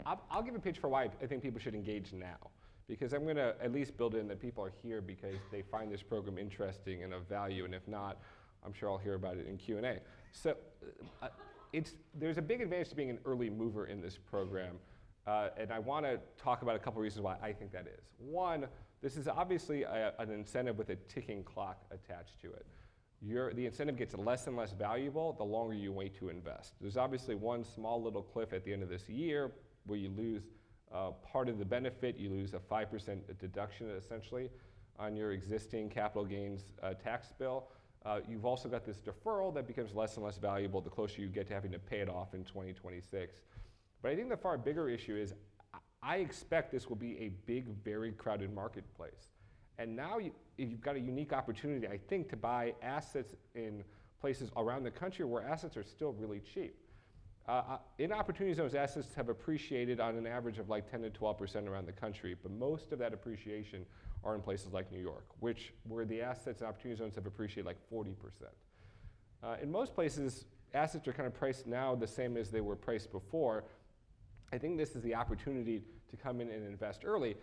I'll give a pitch for why I think people should engage now. Because I'm going to at least build in that people are here because they find this program interesting and of value, and if not, I'm sure I'll hear about it in Q&A. So there's a big advantage to being an early mover in this program, and I want to talk about a couple reasons why I think that is. One, this is obviously an incentive with a ticking clock attached to it. The incentive gets less and less valuable the longer you wait to invest. There's obviously one small little cliff at the end of this year where you lose part of the benefit. You lose a 5% deduction essentially on your existing capital gains tax bill. You've also got this deferral that becomes less and less valuable the closer you get to having to pay it off in 2026. But I think the far bigger issue is I expect this will be a big, very crowded marketplace. And now you've got a unique opportunity, I think, to buy assets in places around the country where assets are still really cheap. In opportunity zones, assets have appreciated on an average of like 10 to 12% around the country, but most of that appreciation are in places like New York, where the assets in opportunity zones have appreciated like 40%. In most places, assets are kind of priced now the same as they were priced before. I think this is the opportunity to come in and invest early.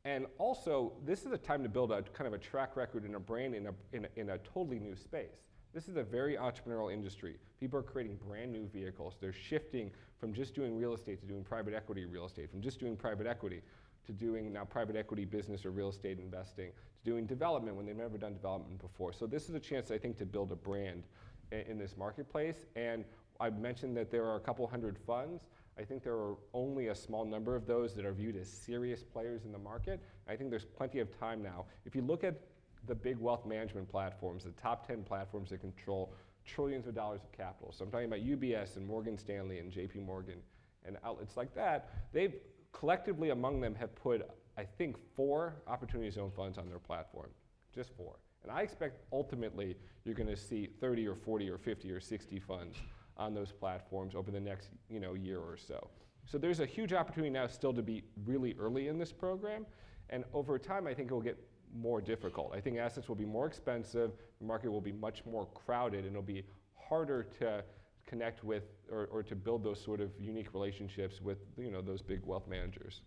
And also, this is a time to build a kind of a track record and a brand in a totally new space. This is a very entrepreneurial industry. People are creating brand new vehicles. They're shifting from just doing real estate to doing private equity real estate, from just doing private equity to doing now private equity business or real estate investing, to doing development when they've never done development before. So this is a chance, I think, to build a brand in this marketplace. And I've mentioned that there are a couple hundred funds. I think there are only a small number of those that are viewed as serious players in the market. I think there's plenty of time now. If you look at the big wealth management platforms, the top 10 platforms that control trillions of dollars of capital. So I'm talking about UBS and Morgan Stanley and JP Morgan and outlets like that. They've collectively among them have put, I think, 4 opportunity zone funds on their platform, just 4. And I expect ultimately you're going to see 30 or 40 or 50 or 60 funds on those platforms over the next year or so. So there's a huge opportunity now still to be really early in this program. And over time, I think it will get more difficult. I think assets will be more expensive, the market will be much more crowded, and it'll be harder to connect with or to build those sort of unique relationships with those big wealth managers.